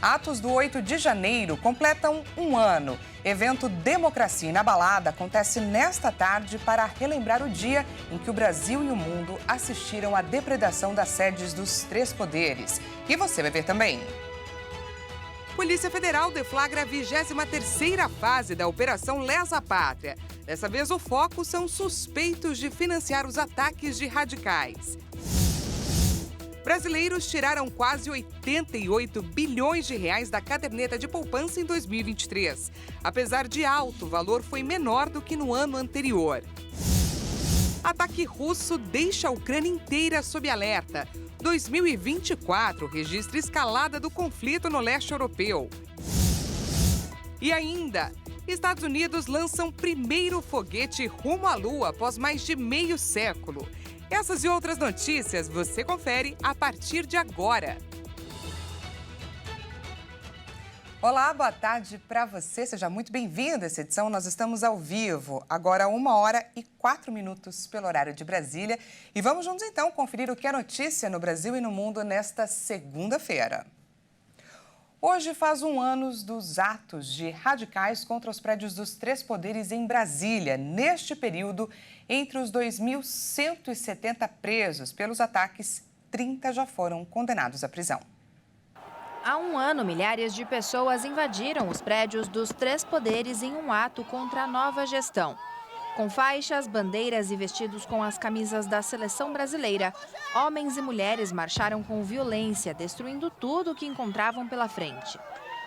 Atos do 8 de janeiro completam um ano. Evento Democracia Inabalada acontece nesta tarde para relembrar o dia em que o Brasil e o mundo assistiram à depredação das sedes dos três poderes. E você vai ver também. Polícia Federal deflagra a 23ª fase da Operação Lesa Pátria. Dessa vez, o foco são suspeitos de financiar os ataques de radicais. Brasileiros tiraram quase 88 bilhões de reais da caderneta de poupança em 2023. Apesar de alto, o valor foi menor do que no ano anterior. Ataque russo deixa a Ucrânia inteira sob alerta. 2024 registra escalada do conflito no leste europeu. E ainda, Estados Unidos lançam primeiro foguete rumo à Lua após mais de meio século. Essas e outras notícias você confere a partir de agora. Olá, boa tarde para você. Seja muito bem-vindo a essa edição. Nós estamos ao vivo, agora 1h04 pelo horário de Brasília. E vamos juntos então conferir o que é notícia no Brasil e no mundo nesta segunda-feira. Hoje faz um ano dos atos de radicais contra os prédios dos três poderes em Brasília. Neste período, entre os 2.170 presos pelos ataques, 30 já foram condenados à prisão. Há um ano, milhares de pessoas invadiram os prédios dos três poderes em um ato contra a nova gestão. Com faixas, bandeiras e vestidos com as camisas da seleção brasileira, homens e mulheres marcharam com violência, destruindo tudo o que encontravam pela frente.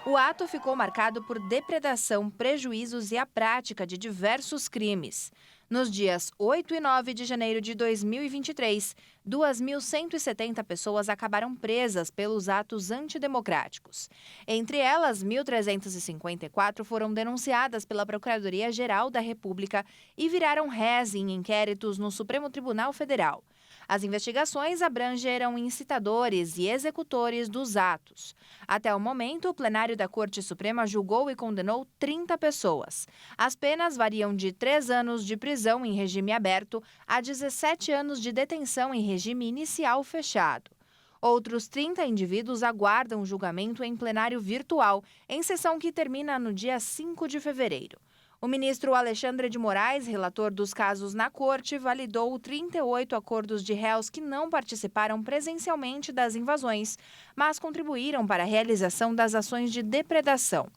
O ato ficou marcado por depredação, prejuízos e a prática de diversos crimes. Nos dias 8 e 9 de janeiro de 2023, 2.170 pessoas acabaram presas pelos atos antidemocráticos. Entre elas, 1.354 foram denunciadas pela Procuradoria-Geral da República e viraram réis em inquéritos no Supremo Tribunal Federal. As investigações abrangeram incitadores e executores dos atos. Até o momento, o plenário da Corte Suprema julgou e condenou 30 pessoas. As penas variam de 3 anos de prisão em regime aberto a 17 anos de detenção em regime inicial fechado. Outros 30 indivíduos aguardam julgamento em plenário virtual, em sessão que termina no dia 5 de fevereiro. O ministro Alexandre de Moraes, relator dos casos na corte, validou 38 acordos de réus que não participaram presencialmente das invasões, mas contribuíram para a realização das ações de depredação.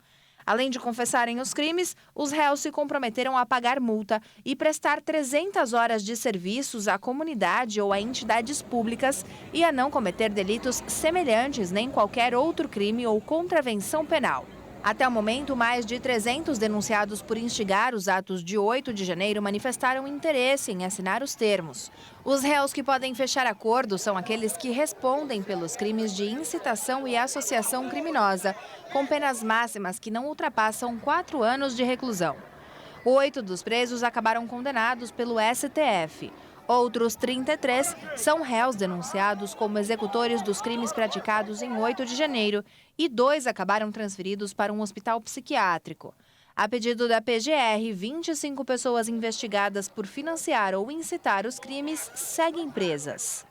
Além de confessarem os crimes, os réus se comprometeram a pagar multa e prestar 300 horas de serviços à comunidade ou a entidades públicas e a não cometer delitos semelhantes nem qualquer outro crime ou contravenção penal. Até o momento, mais de 300 denunciados por instigar os atos de 8 de janeiro manifestaram interesse em assinar os termos. Os réus que podem fechar acordo são aqueles que respondem pelos crimes de incitação e associação criminosa, com penas máximas que não ultrapassam 4 anos de reclusão. 8 dos presos acabaram condenados pelo STF. Outros 33 são réus denunciados como executores dos crimes praticados em 8 de janeiro e 2 acabaram transferidos para um hospital psiquiátrico. A pedido da PGR, 25 pessoas investigadas por financiar ou incitar os crimes seguem presas.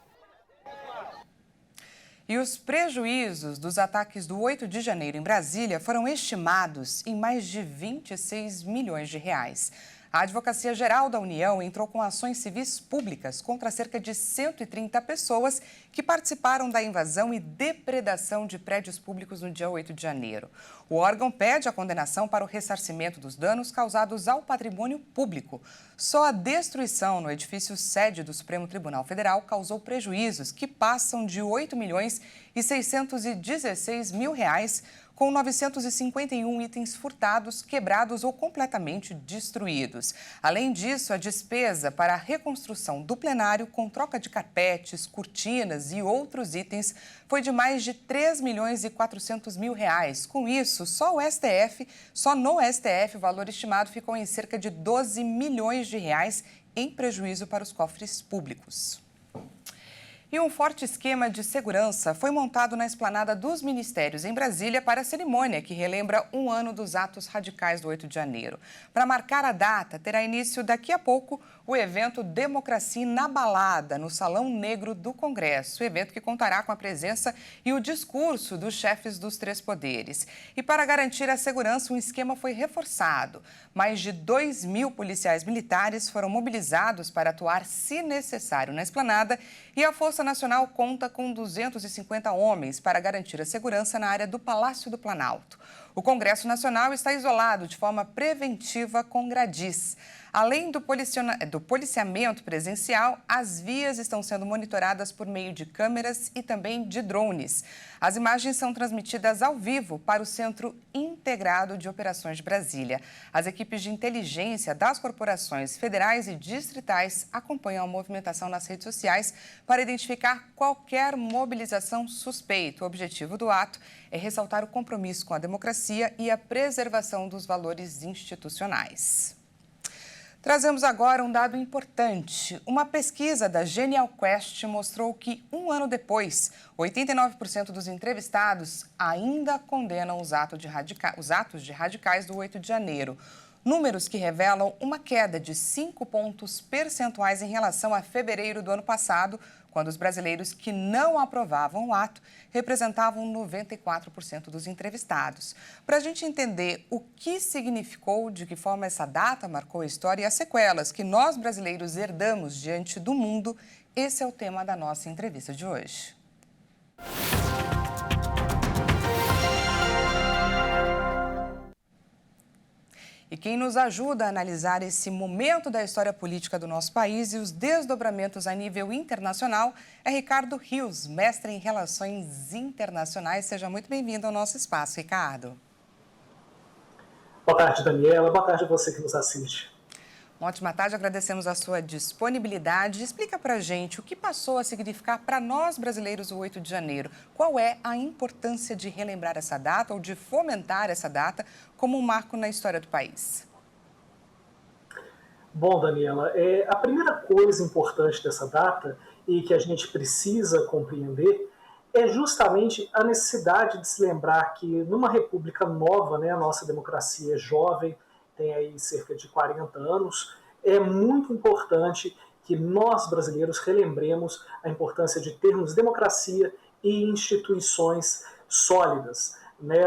E os prejuízos dos ataques do 8 de janeiro em Brasília foram estimados em mais de 26 milhões de reais. A Advocacia Geral da União entrou com ações civis públicas contra cerca de 130 pessoas que participaram da invasão e depredação de prédios públicos no dia 8 de janeiro. O órgão pede a condenação para o ressarcimento dos danos causados ao patrimônio público. Só a destruição no edifício sede do Supremo Tribunal Federal causou prejuízos que passam de 8 milhões e 616 mil reais, com 951 itens furtados, quebrados ou completamente destruídos. Além disso, a despesa para a reconstrução do plenário, com troca de carpetes, cortinas e outros itens, foi de mais de 3 milhões e 400 mil reais. Com isso, só no STF, o valor estimado ficou em cerca de 12 milhões de reais em prejuízo para os cofres públicos. E um forte esquema de segurança foi montado na esplanada dos Ministérios em Brasília para a cerimônia que relembra um ano dos atos radicais do 8 de janeiro. Para marcar a data, terá início daqui a pouco o evento Democracia Inabalada, no Salão Negro do Congresso. Evento que contará com a presença e o discurso dos chefes dos três poderes. E para garantir a segurança, um esquema foi reforçado. Mais de 2.000 policiais militares foram mobilizados para atuar, se necessário, na esplanada, e a Força Nacional conta com 250 homens para garantir a segurança na área do Palácio do Planalto. O Congresso Nacional está isolado de forma preventiva com gradis. Além do policiamento presencial, as vias estão sendo monitoradas por meio de câmeras e também de drones. As imagens são transmitidas ao vivo para o Centro Integrado de Operações de Brasília. As equipes de inteligência das corporações federais e distritais acompanham a movimentação nas redes sociais para identificar qualquer mobilização suspeita. O objetivo do ato é ressaltar o compromisso com a democracia e a preservação dos valores institucionais. Trazemos agora um dado importante. Uma pesquisa da Genial Quest mostrou que, um ano depois, 89% dos entrevistados ainda condenam os atos de radicais do 8 de janeiro. Números que revelam uma queda de 5 pontos percentuais em relação a fevereiro do ano passado, quando os brasileiros que não aprovavam o ato representavam 94% dos entrevistados. Para a gente entender o que significou, de que forma essa data marcou a história e as sequelas que nós brasileiros herdamos diante do mundo, esse é o tema da nossa entrevista de hoje. E quem nos ajuda a analisar esse momento da história política do nosso país e os desdobramentos a nível internacional é Ricardo Rios, mestre em Relações Internacionais. Seja muito bem-vindo ao nosso espaço, Ricardo. Boa tarde, Daniela. Boa tarde a você que nos assiste. Uma ótima tarde, agradecemos a sua disponibilidade. Explica para a gente o que passou a significar para nós brasileiros o 8 de janeiro. Qual é a importância de relembrar essa data ou de fomentar essa data como um marco na história do país? Bom, Daniela, a primeira coisa importante dessa data e que a gente precisa compreender é justamente a necessidade de se lembrar que numa república nova, né, a nossa democracia é jovem, tem aí cerca de 40 anos, é muito importante que nós, brasileiros, relembremos a importância de termos democracia e instituições sólidas. Né?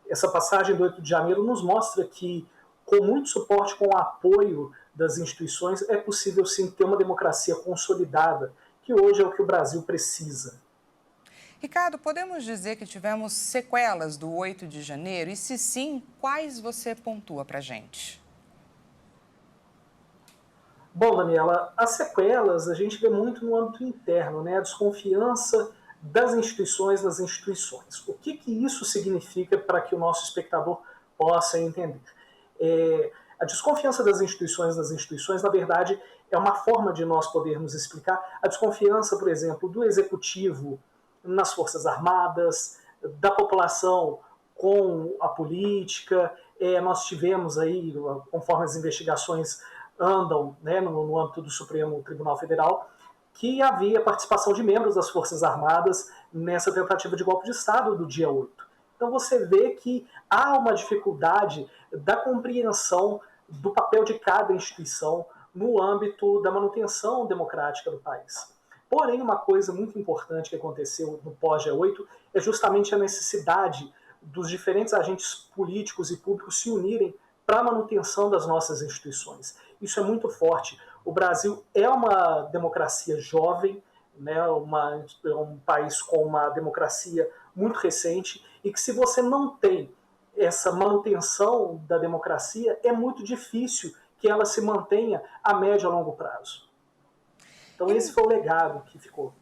Essa passagem do 8 de janeiro nos mostra que, com muito suporte, com o apoio das instituições, é possível sim ter uma democracia consolidada, que hoje é o que o Brasil precisa. Ricardo, podemos dizer que tivemos sequelas do 8 de janeiro? E se sim, quais você pontua para a gente? Bom, Daniela, as sequelas a gente vê muito no âmbito interno, né? A desconfiança das instituições nas instituições. O que isso significa para que o nosso espectador possa entender? A desconfiança das instituições nas instituições, na verdade, é uma forma de nós podermos explicar a desconfiança, por exemplo, do executivo nas Forças Armadas, da população com a política. Nós tivemos aí, conforme as investigações andam, né, no âmbito do Supremo Tribunal Federal, que havia participação de membros das Forças Armadas nessa tentativa de golpe de Estado do dia 8. Então você vê que há uma dificuldade da compreensão do papel de cada instituição no âmbito da manutenção democrática do país. Porém, uma coisa muito importante que aconteceu no pós-G8 é justamente a necessidade dos diferentes agentes políticos e públicos se unirem para a manutenção das nossas instituições. Isso é muito forte. O Brasil é uma democracia jovem, né, um país com uma democracia muito recente, e que se você não tem essa manutenção da democracia, é muito difícil que ela se mantenha a médio e a longo prazo. Então, esse foi o legado que ficou.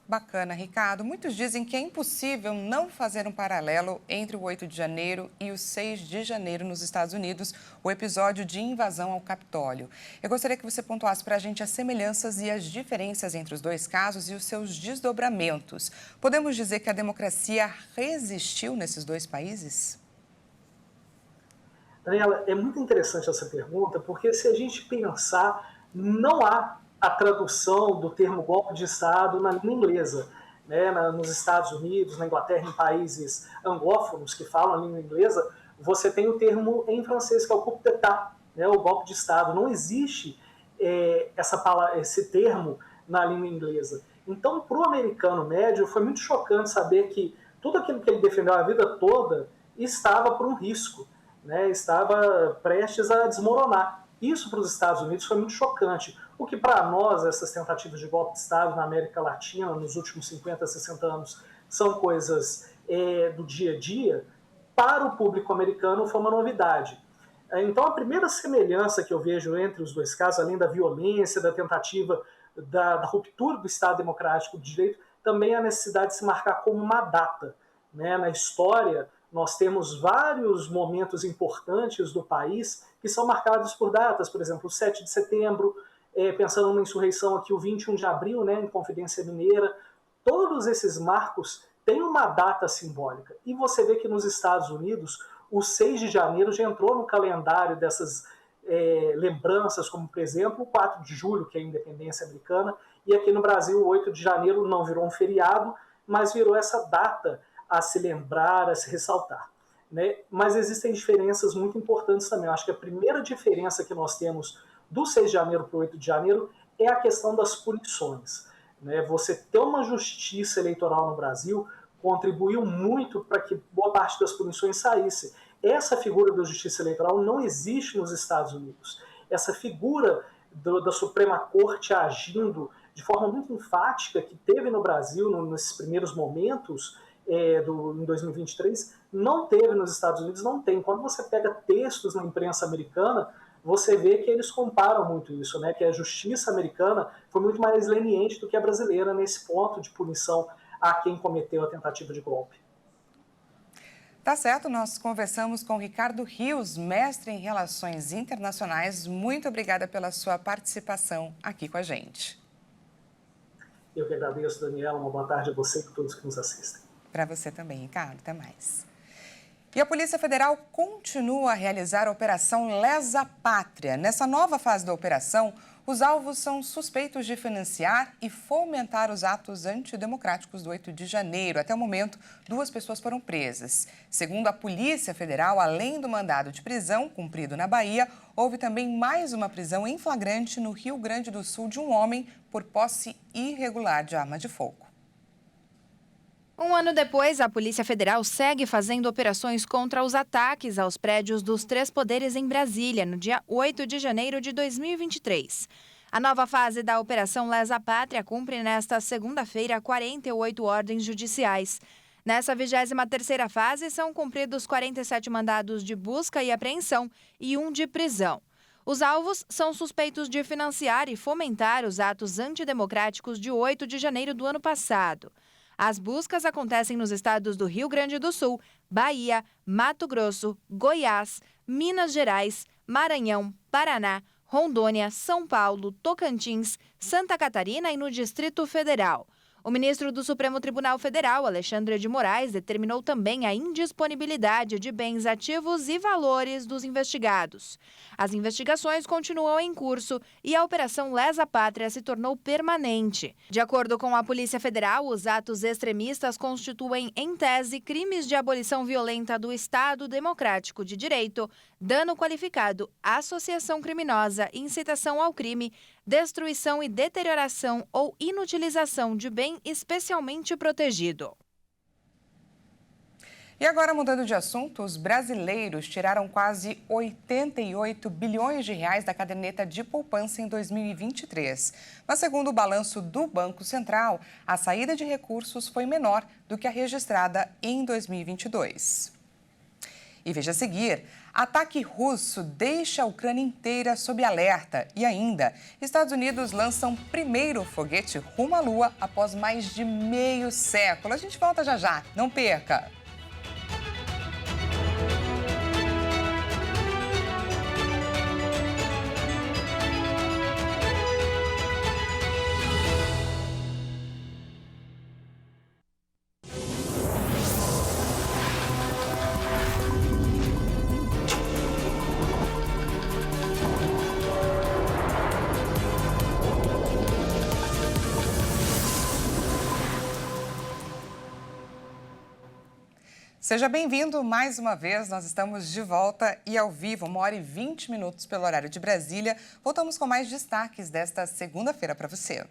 Bacana, Ricardo. Muitos dizem que é impossível não fazer um paralelo entre o 8 de janeiro e o 6 de janeiro nos Estados Unidos, o episódio de invasão ao Capitólio. Eu gostaria que você pontuasse para a gente as semelhanças e as diferenças entre os dois casos e os seus desdobramentos. Podemos dizer que a democracia resistiu nesses dois países? Daniela, é muito interessante essa pergunta, porque se a gente pensar, não há a tradução do termo golpe de Estado na língua inglesa. Né? Nos Estados Unidos, na Inglaterra, em países anglófonos que falam a língua inglesa, você tem o termo em francês, que é o coup d'état, né? O golpe de Estado. Não existe esse termo na língua inglesa. Então, para o americano médio, foi muito chocante saber que tudo aquilo que ele defendeu a vida toda estava por um risco, né? Estava prestes a desmoronar. Isso para os Estados Unidos foi muito chocante. O que para nós, essas tentativas de golpe de Estado na América Latina nos últimos 50, 60 anos, são coisas do dia a dia, para o público americano foi uma novidade. Então a primeira semelhança que eu vejo entre os dois casos, além da violência, da tentativa da ruptura do Estado Democrático de Direito, também a necessidade de se marcar como uma data. Né? Na história, nós temos vários momentos importantes do país que são marcados por datas, por exemplo, o 7 de setembro, pensando numa insurreição aqui, o 21 de abril, né, em Confidência Mineira. Todos esses marcos têm uma data simbólica. E você vê que nos Estados Unidos, o 6 de janeiro já entrou no calendário dessas lembranças, como, por exemplo, o 4 de julho, que é a independência americana, e aqui no Brasil, o 8 de janeiro não virou um feriado, mas virou essa data a se lembrar, a se ressaltar. Né? Mas existem diferenças muito importantes também. Eu acho que a primeira diferença que nós temos do 6 de janeiro para o 8 de janeiro é a questão das punições. Né? Você ter uma justiça eleitoral no Brasil contribuiu muito para que boa parte das punições saísse. Essa figura da justiça eleitoral não existe nos Estados Unidos. Essa figura da Suprema Corte agindo de forma muito enfática que teve no Brasil nesses primeiros momentos em 2023, não teve nos Estados Unidos, não tem. Quando você pega textos na imprensa americana, você vê que eles comparam muito isso, né? Que a justiça americana foi muito mais leniente do que a brasileira nesse ponto de punição a quem cometeu a tentativa de golpe. Tá certo, nós conversamos com Ricardo Rios, mestre em Relações Internacionais. Muito obrigada pela sua participação aqui com a gente. Eu que agradeço, Daniela. Uma boa tarde a você e a todos que nos assistem. Para você também, Ricardo. Até mais. E a Polícia Federal continua a realizar a Operação Lesa Pátria. Nessa nova fase da operação, os alvos são suspeitos de financiar e fomentar os atos antidemocráticos do 8 de janeiro. Até o momento, 2 pessoas foram presas. Segundo a Polícia Federal, além do mandado de prisão cumprido na Bahia, houve também mais uma prisão em flagrante no Rio Grande do Sul de um homem por posse irregular de arma de fogo. Um ano depois, a Polícia Federal segue fazendo operações contra os ataques aos prédios dos 3 poderes em Brasília, no dia 8 de janeiro de 2023. A nova fase da Operação Lesa Pátria cumpre nesta segunda-feira 48 ordens judiciais. Nessa 23ª fase, são cumpridos 47 mandados de busca e apreensão e 1 de prisão. Os alvos são suspeitos de financiar e fomentar os atos antidemocráticos de 8 de janeiro do ano passado. As buscas acontecem nos estados do Rio Grande do Sul, Bahia, Mato Grosso, Goiás, Minas Gerais, Maranhão, Paraná, Rondônia, São Paulo, Tocantins, Santa Catarina e no Distrito Federal. O ministro do Supremo Tribunal Federal, Alexandre de Moraes, determinou também a indisponibilidade de bens ativos e valores dos investigados. As investigações continuam em curso e a Operação Lesa Pátria se tornou permanente. De acordo com a Polícia Federal, os atos extremistas constituem, em tese, crimes de abolição violenta do Estado Democrático de Direito, dano qualificado, associação criminosa, incitação ao crime, destruição e deterioração ou inutilização de bem especialmente protegido. E agora, mudando de assunto, os brasileiros tiraram quase 88 bilhões de reais da caderneta de poupança em 2023. Mas, segundo o balanço do Banco Central, a saída de recursos foi menor do que a registrada em 2022. E veja a seguir, ataque russo deixa a Ucrânia inteira sob alerta. E ainda, Estados Unidos lançam primeiro foguete rumo à Lua após mais de meio século. A gente volta já já, não perca! Seja bem-vindo mais uma vez, nós estamos de volta e ao vivo, 1h20 pelo horário de Brasília. Voltamos com mais destaques desta segunda-feira para você.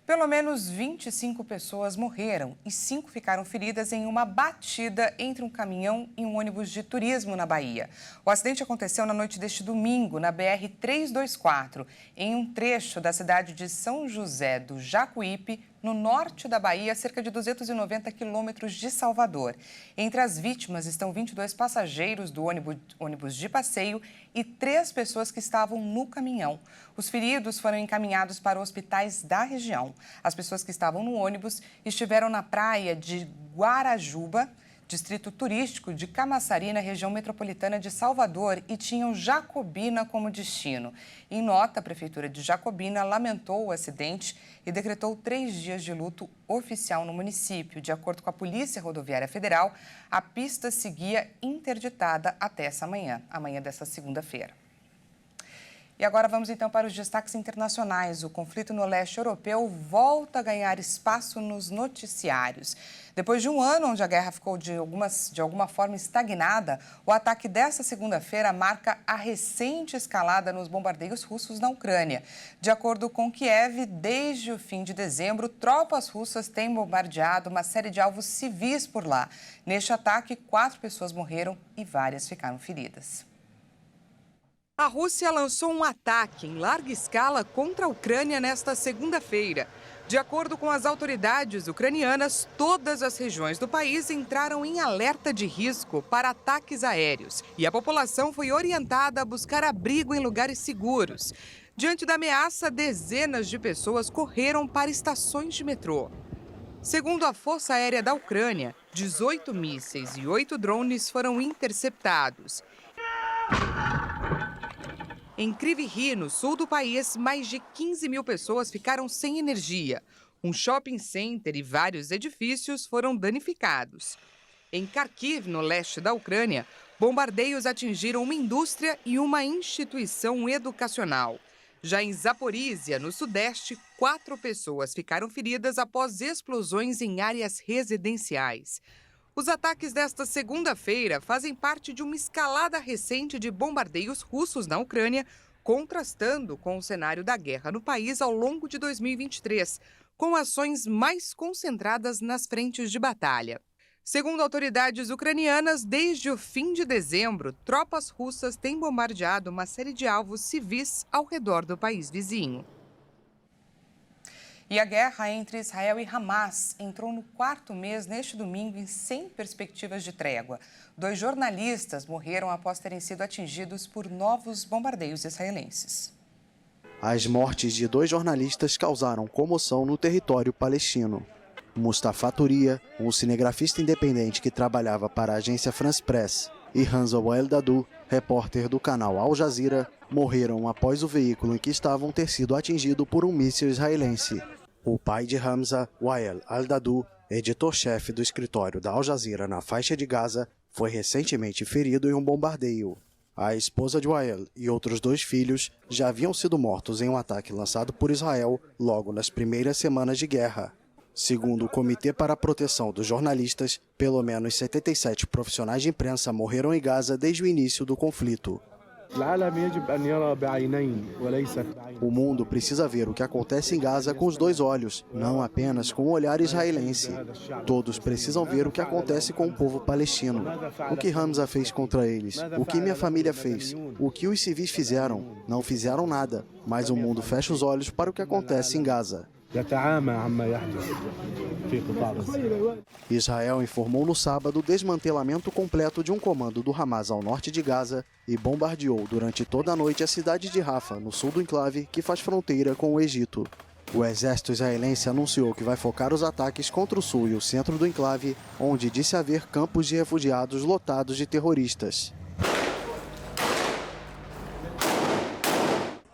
Pelo menos 25 pessoas morreram e 5 ficaram feridas em uma batida entre um caminhão e um ônibus de turismo na Bahia. O acidente aconteceu na noite deste domingo, na BR-324, em um trecho da cidade de São José do Jacuípe, no norte da Bahia, a cerca de 290 quilômetros de Salvador. Entre as vítimas estão 22 passageiros do ônibus de passeio e 3 pessoas que estavam no caminhão. Os feridos foram encaminhados para hospitais da região. As pessoas que estavam no ônibus estiveram na praia de Guarajuba, distrito turístico de Camaçari, na região metropolitana de Salvador, e tinham Jacobina como destino. Em nota, a Prefeitura de Jacobina lamentou o acidente e decretou 3 dias de luto oficial no município. De acordo com a Polícia Rodoviária Federal, a pista seguia interditada até essa manhã, amanhã dessa segunda-feira. E agora vamos então para os destaques internacionais. O conflito no leste europeu volta a ganhar espaço nos noticiários. Depois de um ano onde a guerra ficou de alguma forma estagnada, o ataque desta segunda-feira marca a recente escalada nos bombardeios russos na Ucrânia. De acordo com Kiev, desde o fim de dezembro, tropas russas têm bombardeado uma série de alvos civis por lá. Neste ataque, 4 pessoas morreram e várias ficaram feridas. A Rússia lançou um ataque em larga escala contra a Ucrânia nesta segunda-feira. De acordo com as autoridades ucranianas, todas as regiões do país entraram em alerta de risco para ataques aéreos e a população foi orientada a buscar abrigo em lugares seguros. Diante da ameaça, dezenas de pessoas correram para estações de metrô. Segundo a Força Aérea da Ucrânia, 18 mísseis e 8 drones foram interceptados. Em Kryvyi, no sul do país, mais de 15 mil pessoas ficaram sem energia. Um shopping center e vários edifícios foram danificados. Em Kharkiv, no leste da Ucrânia, bombardeios atingiram uma indústria e uma instituição educacional. Já em Zaporísia, no sudeste, 4 pessoas ficaram feridas após explosões em áreas residenciais. Os ataques desta segunda-feira fazem parte de uma escalada recente de bombardeios russos na Ucrânia, contrastando com o cenário da guerra no país ao longo de 2023, com ações mais concentradas nas frentes de batalha. Segundo autoridades ucranianas, desde o fim de dezembro, tropas russas têm bombardeado uma série de alvos civis ao redor do país vizinho. E a guerra entre Israel e Hamas entrou no 4º mês neste domingo sem perspectivas de trégua. 2 jornalistas morreram após terem sido atingidos por novos bombardeios israelenses. As mortes de 2 jornalistas causaram comoção no território palestino. Mustafa Turia, um cinegrafista independente que trabalhava para a agência France Press, e Hamza Wael-Dahdouh, repórter do canal Al Jazeera, morreram após o veículo em que estavam ter sido atingido por um míssil israelense. O pai de Hamza, Wael Al-Dahdouh, editor-chefe do escritório da Al Jazeera na faixa de Gaza, foi recentemente ferido em um bombardeio. A esposa de Wael e outros 2 filhos já haviam sido mortos em um ataque lançado por Israel logo nas primeiras semanas de guerra. Segundo o Comitê para a Proteção dos Jornalistas, pelo menos 77 profissionais de imprensa morreram em Gaza desde o início do conflito. O mundo precisa ver o que acontece em Gaza com os 2 olhos, não apenas com o olhar israelense. Todos precisam ver o que acontece com o povo palestino. O que Hamza fez contra eles, o que minha família fez, o que os civis fizeram. Não fizeram nada, mas o mundo fecha os olhos para o que acontece em Gaza. Israel informou no sábado o desmantelamento completo de um comando do Hamas ao norte de Gaza e bombardeou durante toda a noite a cidade de Rafah, no sul do enclave, que faz fronteira com o Egito. O exército israelense anunciou que vai focar os ataques contra o sul e o centro do enclave, onde disse haver campos de refugiados lotados de terroristas.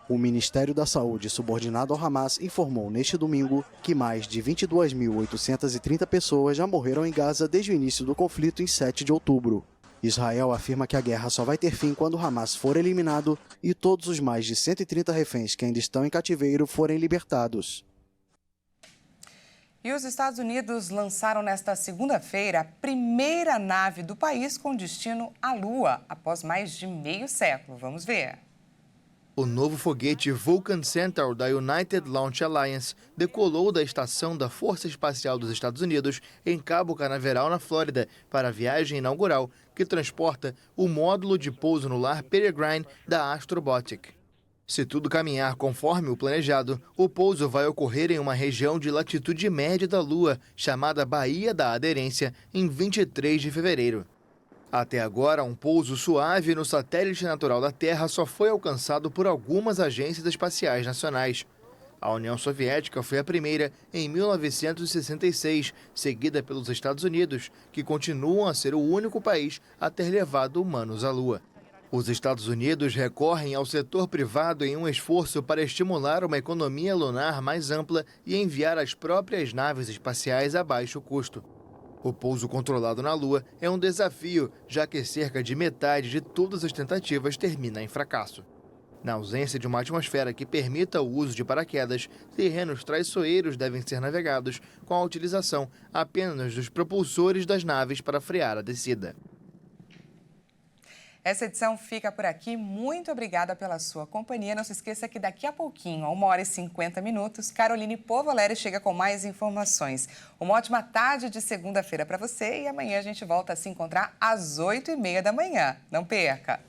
O Ministério da Saúde, subordinado ao Hamas, informou neste domingo que mais de 22.830 pessoas já morreram em Gaza desde o início do conflito em 7 de outubro. Israel afirma que a guerra só vai ter fim quando o Hamas for eliminado e todos os mais de 130 reféns que ainda estão em cativeiro forem libertados. E os Estados Unidos lançaram nesta segunda-feira a primeira nave do país com destino à Lua, após mais de meio século. Vamos ver. O novo foguete Vulcan Centaur da United Launch Alliance decolou da estação da Força Espacial dos Estados Unidos em Cabo Canaveral, na Flórida, para a viagem inaugural que transporta o módulo de pouso no lar Peregrine da Astrobotic. Se tudo caminhar conforme o planejado, o pouso vai ocorrer em uma região de latitude média da Lua, chamada Baía da Aderência, em 23 de fevereiro. Até agora, um pouso suave no satélite natural da Terra só foi alcançado por algumas agências espaciais nacionais. A União Soviética foi a primeira em 1966, seguida pelos Estados Unidos, que continuam a ser o único país a ter levado humanos à Lua. Os Estados Unidos recorrem ao setor privado em um esforço para estimular uma economia lunar mais ampla e enviar as próprias naves espaciais a baixo custo. O pouso controlado na Lua é um desafio, já que cerca de metade de todas as tentativas termina em fracasso. Na ausência de uma atmosfera que permita o uso de paraquedas, terrenos traiçoeiros devem ser navegados com a utilização apenas dos propulsores das naves para frear a descida. Essa edição fica por aqui. Muito obrigada pela sua companhia. Não se esqueça que daqui a pouquinho, a 1h50, Caroline Povoleri chega com mais informações. Uma ótima tarde de segunda-feira para você e amanhã a gente volta a se encontrar às 8h30 da manhã. Não perca!